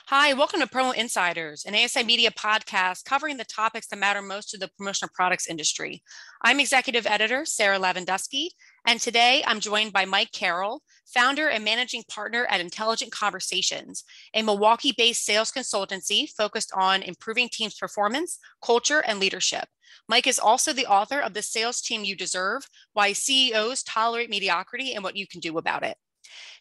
Hi, welcome to Promo Insiders, an ASI Media podcast covering the topics that matter most to the promotional products industry. I'm executive editor Sarah Lavandusky, and today I'm joined by Mike Carroll, founder and managing partner at Intelligent Conversations, a Milwaukee-based sales consultancy focused on improving teams' performance, culture, and leadership. Mike is also the author of The Sales Team You Deserve: Why CEOs Tolerate Mediocrity and What You Can Do About It.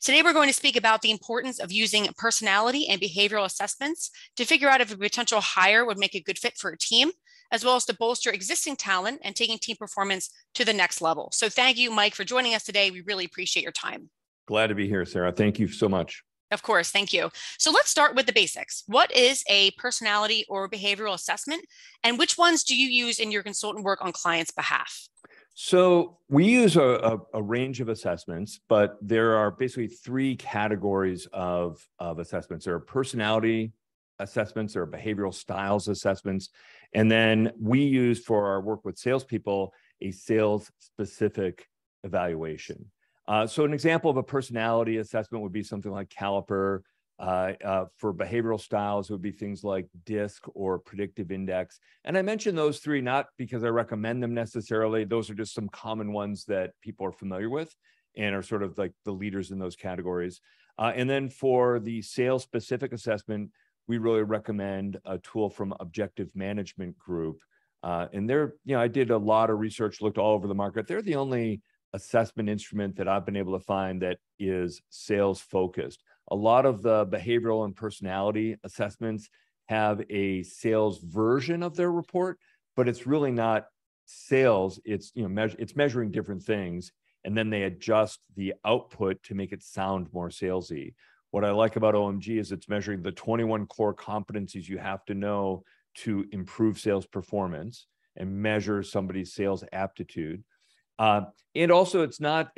Today, we're going to speak about the importance of using personality and behavioral assessments to figure out if a potential hire would make a good fit for a team, as well as to bolster existing talent and taking team performance to the next level. So thank you, Mike, for joining us today. We really appreciate your time. Glad to be here, Sarah. Thank you so much. Of course, thank you. So let's start with the basics. What is a personality or behavioral assessment, and which ones do you use in your consultant work on clients' behalf? So we use a range of assessments, but there are basically three categories of assessments. There are personality assessments, there are behavioral styles assessments, and then we use for our work with salespeople a sales-specific evaluation. So an example of a personality assessment would be something like Caliper. For behavioral styles, it would be things like DISC or predictive index. And I mention those three not because I recommend them necessarily. Those are just some common ones that people are familiar with and are sort of like the leaders in those categories. And then for the sales specific assessment, we really recommend a tool from Objective Management Group. And they're, I did a lot of research, looked all over the market. They're the only assessment instrument that I've been able to find that is sales focused. A lot of the behavioral and personality assessments have a sales version of their report, but it's really not sales. It's it's measuring different things, and then they adjust the output to make it sound more salesy. What I like about OMG is it's measuring the 21 core competencies you have to know to improve sales performance and measure somebody's sales aptitude. And also it's not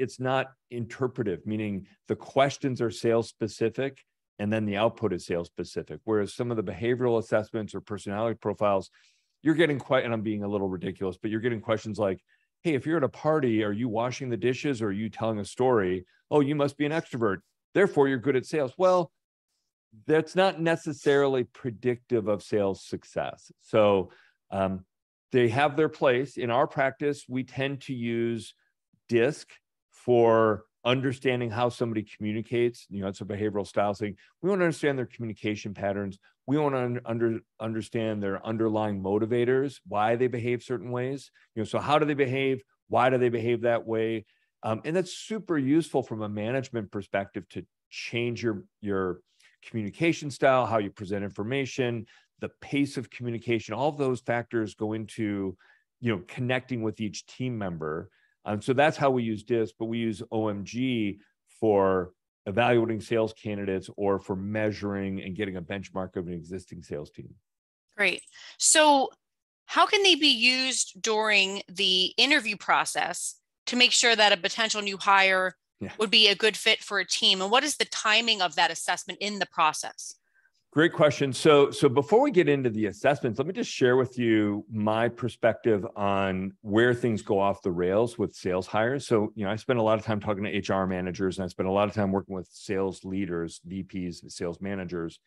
interpretive, meaning the questions are sales specific and then the output is sales specific. Whereas some of the behavioral assessments or personality profiles, you're getting and I'm being a little ridiculous, but you're getting questions like, hey, if you're at a party, are you washing the dishes or are you telling a story? Oh, you must be an extrovert. Therefore, you're good at sales. Well, that's not necessarily predictive of sales success. So, they have their place. In our practice, we tend to use DISC for understanding how somebody communicates. It's a behavioral style thing. We want to understand their communication patterns. We want to understand their underlying motivators, why they behave certain ways. So how do they behave? Why do they behave that way? And that's super useful from a management perspective to change your communication style, how you present information, the pace of communication. All of those factors go into, connecting with each team member. So that's how we use DISC, but we use OMG for evaluating sales candidates or for measuring and getting a benchmark of an existing sales team. Great. So how can they be used during the interview process to make sure that a potential new hire would be a good fit for a team? And what is the timing of that assessment in the process? Great question. So before we get into the assessments, let me just share with you my perspective on where things go off the rails with sales hires. So, I spend a lot of time talking to HR managers, and I spend a lot of time working with sales leaders, VPs, sales managers.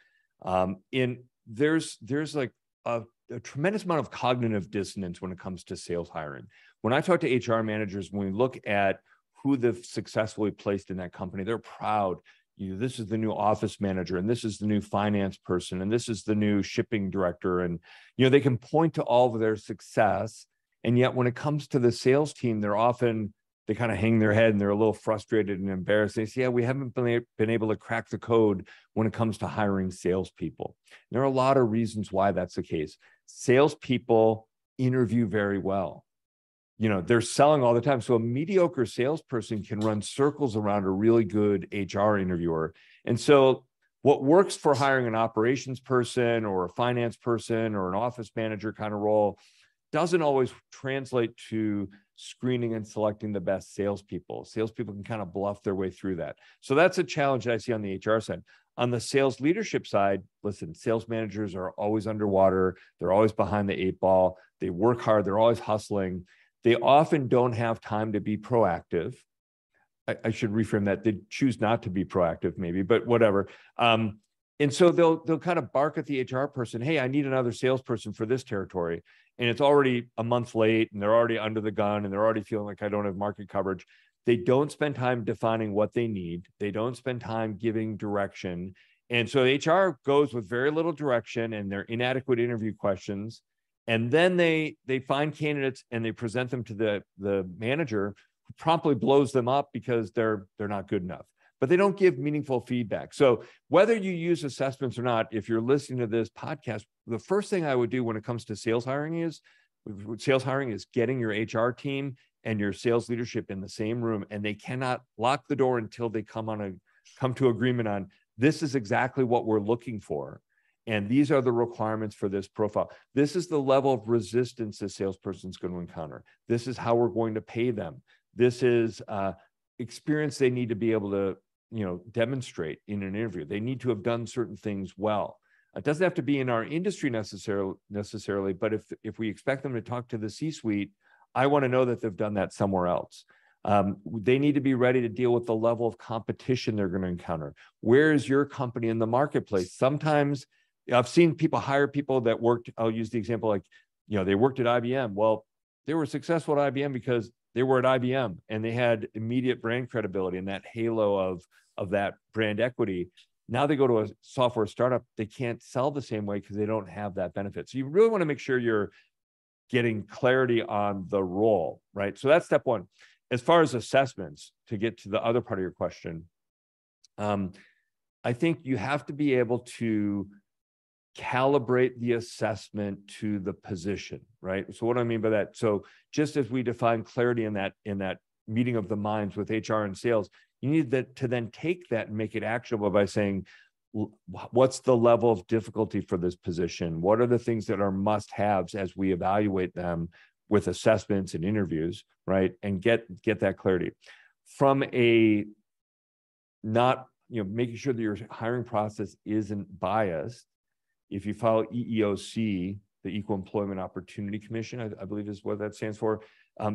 There's like a tremendous amount of cognitive dissonance when it comes to sales hiring. When I talk to HR managers, when we look at who they've successfully placed in that company, they're proud. This is the new office manager, and this is the new finance person, and this is the new shipping director. And, they can point to all of their success. And yet when it comes to the sales team, they kind of hang their head and they're a little frustrated and embarrassed. They say, we haven't been able to crack the code when it comes to hiring salespeople. There are a lot of reasons why that's the case. Salespeople interview very well. They're selling all the time. So a mediocre salesperson can run circles around a really good HR interviewer. And so what works for hiring an operations person or a finance person or an office manager kind of role doesn't always translate to screening and selecting the best salespeople. Salespeople can kind of bluff their way through that. So that's a challenge that I see on the HR side. On the sales leadership side, listen, sales managers are always underwater. They're always behind the eight ball. They work hard. They're always hustling. They often don't have time to be proactive. I should reframe that. They choose not to be proactive, maybe, but whatever. And so they'll kind of bark at the HR person, hey, I need another salesperson for this territory. And it's already a month late and they're already under the gun and they're already feeling like I don't have market coverage. They don't spend time defining what they need. They don't spend time giving direction. And so HR goes with very little direction and their inadequate interview questions. And then they find candidates and they present them to the manager, who promptly blows them up because they're not good enough. But they don't give meaningful feedback. So whether you use assessments or not, if you're listening to this podcast, the first thing I would do when it comes to sales hiring is getting your HR team and your sales leadership in the same room, and they cannot lock the door until they come to agreement on this is exactly what we're looking for. And these are the requirements for this profile. This is the level of resistance a salesperson is going to encounter. This is how we're going to pay them. This is experience they need to be able to demonstrate in an interview. They need to have done certain things well. It doesn't have to be in our industry necessarily, but if we expect them to talk to the C-suite, I want to know that they've done that somewhere else. They need to be ready to deal with the level of competition they're going to encounter. Where is your company in the marketplace? Sometimes I've seen people hire people that worked, I'll use the example like, they worked at IBM. Well, they were successful at IBM because they were at IBM and they had immediate brand credibility and that halo of that brand equity. Now they go to a software startup, they can't sell the same way because they don't have that benefit. So you really want to make sure you're getting clarity on the role, right? So that's step one. As far as assessments, to get to the other part of your question, I think you have to be able to calibrate the assessment to the position, right? So what do I mean by that? So just as we define clarity in that meeting of the minds with HR and sales, you need to then take that and make it actionable by saying, what's the level of difficulty for this position? What are the things that are must-haves as we evaluate them with assessments and interviews, right? And get that clarity. From a making sure that your hiring process isn't biased. If you follow EEOC, the Equal Employment Opportunity Commission, I believe is what that stands for,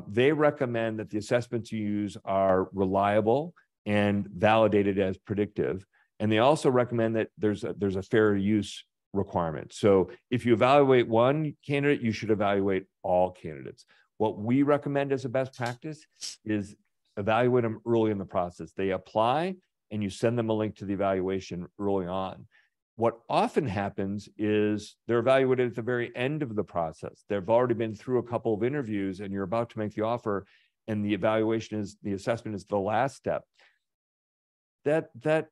they recommend that the assessments you use are reliable and validated as predictive. And they also recommend that there's a fair use requirement. So if you evaluate one candidate, you should evaluate all candidates. What we recommend as a best practice is evaluate them early in the process. They apply and you send them a link to the evaluation early on. What often happens is they're evaluated at the very end of the process. They've already been through a couple of interviews and you're about to make the offer and the assessment is the last step. That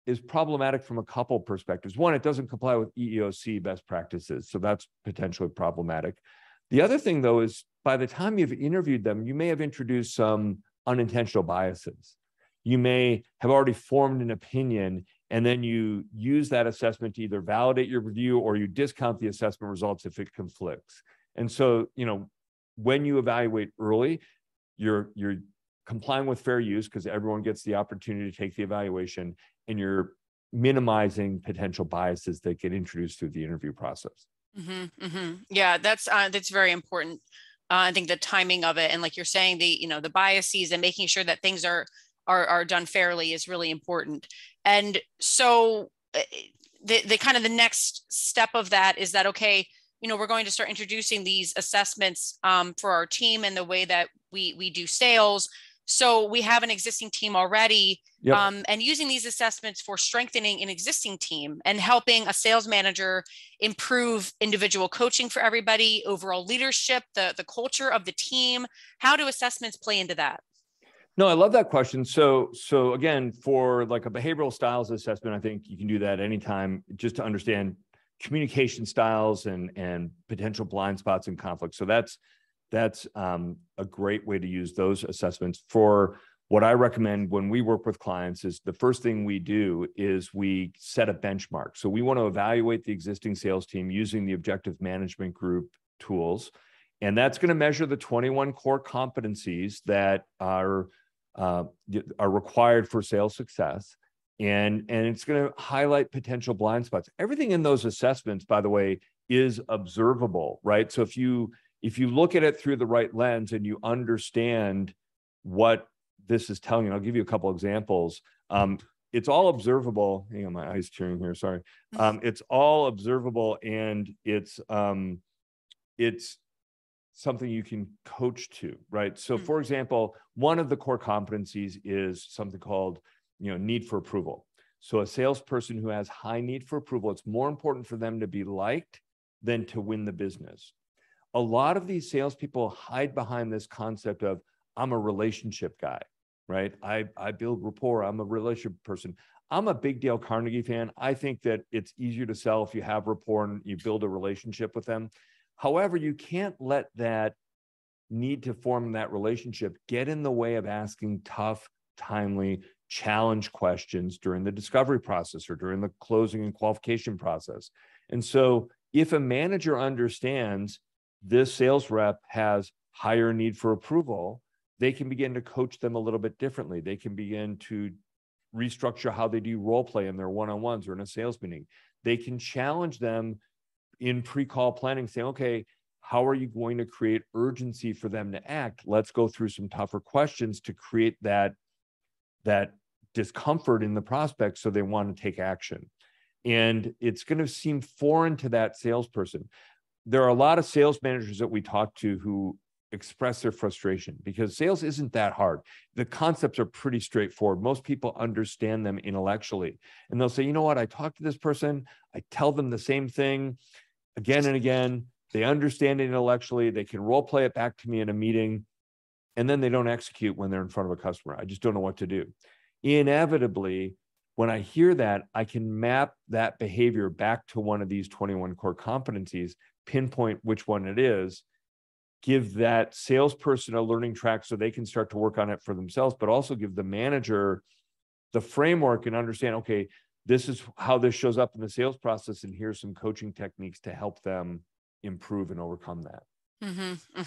is problematic from a couple perspectives. One, it doesn't comply with EEOC best practices, so that's potentially problematic. The other thing, though, is by the time you've interviewed them, you may have introduced some unintentional biases. You may have already formed an opinion, and then you use that assessment to either validate your review or you discount the assessment results if it conflicts. And so, when you evaluate early, you're complying with fair use because everyone gets the opportunity to take the evaluation, and you're minimizing potential biases that get introduced through the interview process. Mm-hmm, mm-hmm. Yeah, that's very important. I think the timing of it, and like you're saying, the biases and making sure that things are done fairly is really important. And so the kind of the next step of that is that, okay, we're going to start introducing these assessments for our team and the way that we do sales. So we have an existing team already, yep. And using these assessments for strengthening an existing team and helping a sales manager improve individual coaching for everybody, overall leadership, the culture of the team. How do assessments play into that? No, I love that question. So again, for like a behavioral styles assessment, I think you can do that anytime just to understand communication styles and potential blind spots and conflicts. So that's a great way to use those assessments. For what I recommend when we work with clients is the first thing we do is we set a benchmark. So we want to evaluate the existing sales team using the objective management group tools. And that's going to measure the 21 core competencies that are required for sales success. And it's going to highlight potential blind spots. Everything in those assessments, by the way, is observable, right? So if you look at it through the right lens and you understand what this is telling you, I'll give you a couple examples. it's all observable. Hang on, my eyes tearing here. Sorry. It's all observable, and it's something you can coach to, right? So, for example, one of the core competencies is something called, need for approval. So, a salesperson who has high need for approval, it's more important for them to be liked than to win the business. A lot of these salespeople hide behind this concept of, I'm a relationship guy, right? I build rapport. I'm a relationship person. I'm a big Dale Carnegie fan. I think that it's easier to sell if you have rapport and you build a relationship with them. However, you can't let that need to form that relationship get in the way of asking tough, timely, challenge questions during the discovery process or during the closing and qualification process. And so if a manager understands this sales rep has higher need for approval, they can begin to coach them a little bit differently. They can begin to restructure how they do role play in their one-on-ones or in a sales meeting. They can challenge them in pre-call planning, saying, okay, how are you going to create urgency for them to act? Let's go through some tougher questions to create that discomfort in the prospect so they want to take action. And it's going to seem foreign to that salesperson. There are a lot of sales managers that we talk to who express their frustration because sales isn't that hard. The concepts are pretty straightforward. Most people understand them intellectually. And they'll say, you know what, I talked to this person, I tell them the same thing again and again. They understand it intellectually. They can role play it back to me in a meeting, and then they don't execute when they're in front of a customer. I just don't know what to do. Inevitably, when I hear that, I can map that behavior back to one of these 21 core competencies, pinpoint which one it is, give that salesperson a learning track so they can start to work on it for themselves, but also give the manager the framework and understand, okay, this is how this shows up in the sales process, and here's some coaching techniques to help them improve and overcome that.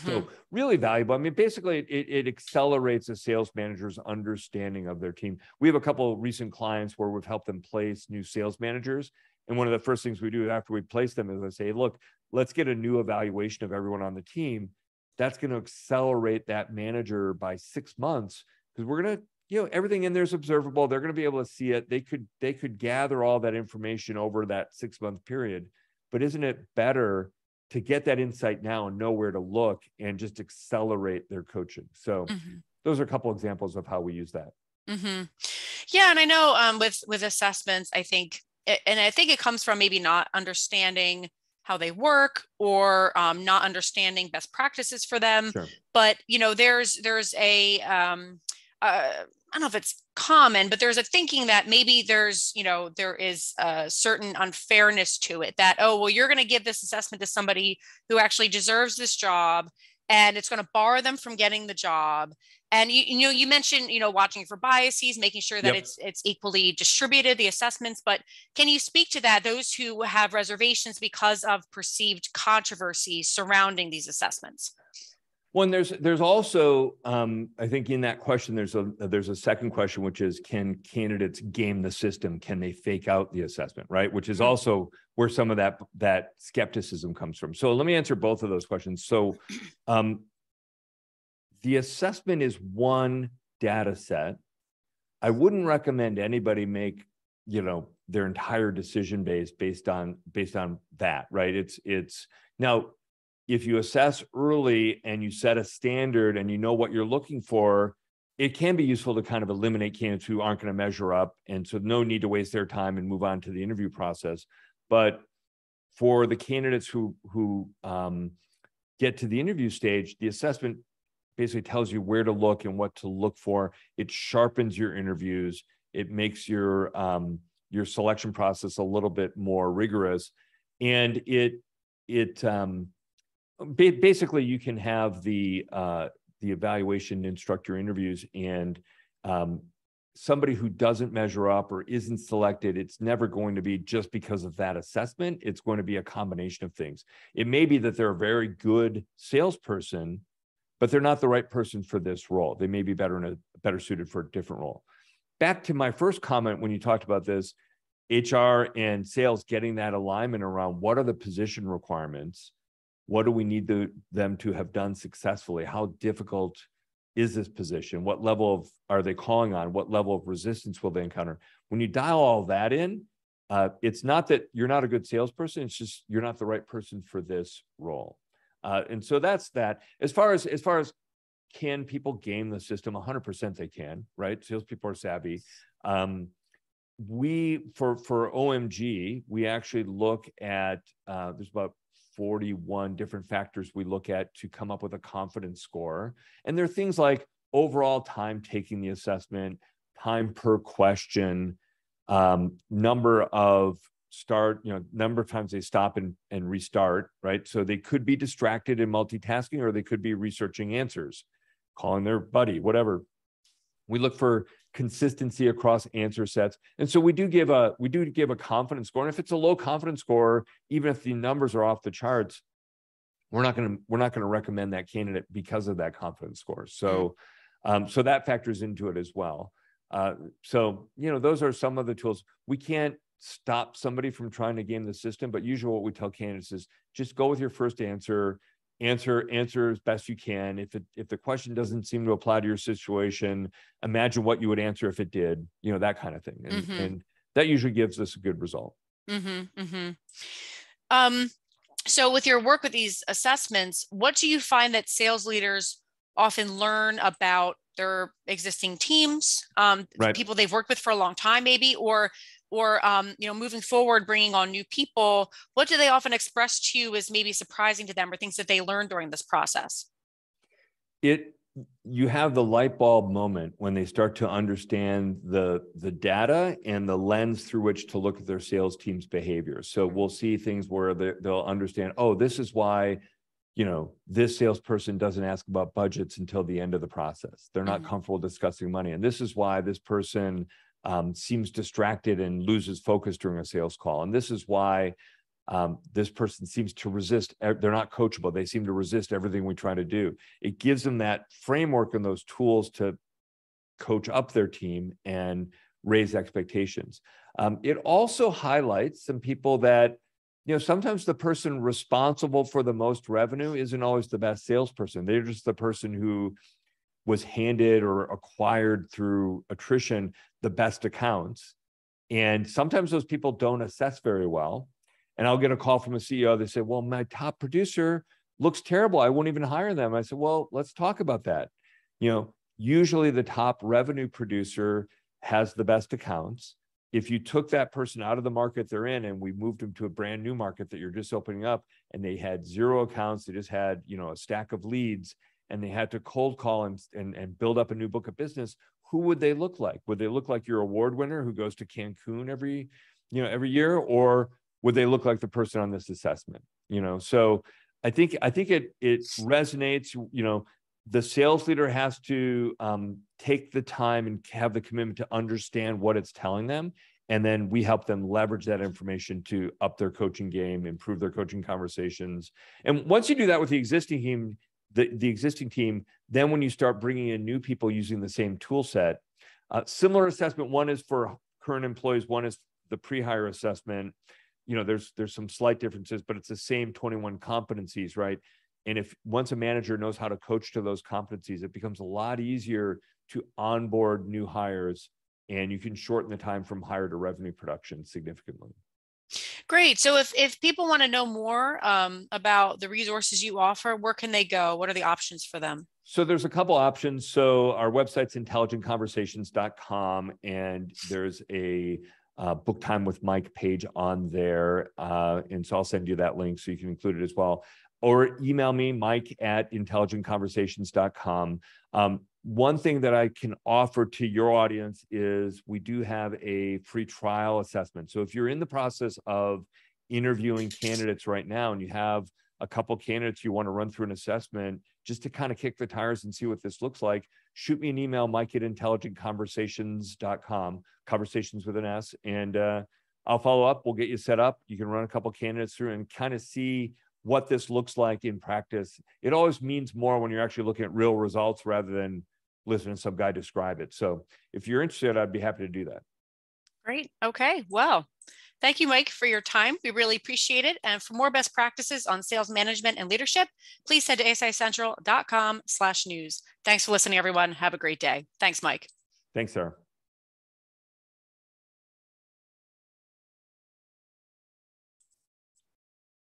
So really valuable. I mean, basically, it accelerates a sales manager's understanding of their team. We have a couple of recent clients where we've helped them place new sales managers. And one of the first things we do after we place them is I say, look, let's get a new evaluation of everyone on the team. That's going to accelerate that manager by 6 months because we're going to, everything in there is observable. They're going to be able to see it. They could gather all that information over that 6-month period. But isn't it better to get that insight now and know where to look and just accelerate their coaching? So those are a couple examples of how we use that. Yeah. And I know with assessments, I think it comes from maybe not understanding how they work or not understanding best practices for them. Sure. But, there's a, I don't know if it's common, but there's a thinking that maybe there is a certain unfairness to it that, oh, well, you're going to give this assessment to somebody who actually deserves this job, and it's going to bar them from getting the job. And you mentioned, watching for biases, making sure that it's equally distributed, the assessments, but can you speak to that, those who have reservations because of perceived controversy surrounding these assessments? Well, and there's also, I think in that question, there's a second question, which is, can candidates game the system? Can they fake out the assessment, right? Which is also where some of that skepticism comes from. So let me answer both of those questions. So the assessment is one data set. I wouldn't recommend anybody make, their entire decision based on that, right? It's now, if you assess early and you set a standard and you know what you're looking for, it can be useful to kind of eliminate candidates who aren't going to measure up. And so no need to waste their time and move on to the interview process. But for the candidates who get to the interview stage, the assessment basically tells you where to look and what to look for. It sharpens your interviews. It makes your selection process a little bit more rigorous. And basically, you can have the evaluation instruct your interviews, and somebody who doesn't measure up or isn't selected, it's never going to be just because of that assessment. It's going to be a combination of things. It may be that they're a very good salesperson, but they're not the right person for this role. They may be better suited for a different role. Back to my first comment when you talked about this, HR and sales getting that alignment around what are the position requirements. What do we need them to have done successfully? How difficult is this position? What level of are they calling on? What level of resistance will they encounter? When you dial all that in, it's not that you're not a good salesperson. It's just you're not the right person for this role. And so that's that. As far as can people game the system? 100% they can, right? Salespeople are savvy. We for OMG, we actually look at there's about 41 different factors we look at to come up with a confidence score. And there are things like overall time taking the assessment, time per question, number of number of times they stop and restart, right? So they could be distracted in multitasking, or they could be researching answers, calling their buddy, whatever. We look for consistency across answer sets. And so we do give a confidence score. And if it's a low confidence score, even if the numbers are off the charts, we're not going to recommend that candidate because of that confidence score. So, so that factors into it as well. So, those are some of the tools. We can't stop somebody from trying to game the system, but usually what we tell candidates is just go with your first answer as best you can. If the question doesn't seem to apply to your situation, imagine what you would answer if it did, that kind of thing. And that usually gives us a good result. So with your work with these assessments, what do you find that sales leaders often learn about their existing teams, Right. people they've worked with for a long time, maybe, or moving forward, bringing on new people? What do they often express to you as maybe surprising to them, or things that they learned during this process? You have the light bulb moment when they start to understand the data and the lens through which to look at their sales team's behavior. So we'll see things where they'll understand, oh, this is why, this salesperson doesn't ask about budgets until the end of the process. They're not comfortable discussing money. And this is why this person seems distracted and loses focus during a sales call. And this is why this person seems to resist. They're not coachable. They seem to resist everything we try to do. It gives them that framework and those tools to coach up their team and raise expectations. It also highlights some people that, sometimes the person responsible for the most revenue isn't always the best salesperson. They're just the person who was handed or acquired through attrition the best accounts. And sometimes those people don't assess very well. And I'll get a call from a CEO. They say, well, my top producer looks terrible. I won't even hire them. I said, well, let's talk about that. Usually the top revenue producer has the best accounts. If you took that person out of the market they're in and we moved them to a brand new market that you're just opening up, and they had 0 accounts, they just had, a stack of leads, and they had to cold call and build up a new book of business, who would they look like? Would they look like your award winner who goes to Cancun every year? Or would they look like the person on this assessment? So I think it resonates. The sales leader has to take the time and have the commitment to understand what it's telling them. And then we help them leverage that information to up their coaching game, improve their coaching conversations. And once you do that with the existing team, the existing team, then when you start bringing in new people using the same tool set, similar assessment, one is for current employees, one is the pre-hire assessment. There's some slight differences, but it's the same 21 competencies, right? And if once a manager knows how to coach to those competencies, it becomes a lot easier to onboard new hires, and you can shorten the time from hire to revenue production significantly. Great. So if people want to know more about the resources you offer, where can they go? What are the options for them? So there's a couple options. So our website's intelligentconversations.com, and there's a book time with Mike page on there. And so I'll send you that link so you can include it as well. Or email me, mike@intelligentconversations.com. One thing that I can offer to your audience is we do have a free trial assessment. So if you're in the process of interviewing candidates right now and you have a couple candidates you want to run through an assessment just to kind of kick the tires and see what this looks like, shoot me an email, mike@intelligentconversations.com, conversations with an S, and I'll follow up. We'll get you set up. You can run a couple candidates through and kind of see what this looks like in practice. It always means more when you're actually looking at real results rather than listening to some guy describe it. So if you're interested, I'd be happy to do that. Great. Okay. Well, Thank you, Mike, for your time. We really appreciate it. And for more best practices on sales management and leadership, please head to asicentral.com/news. Thanks for listening, everyone. Have a great day. Thanks, Mike. Thanks, Sarah.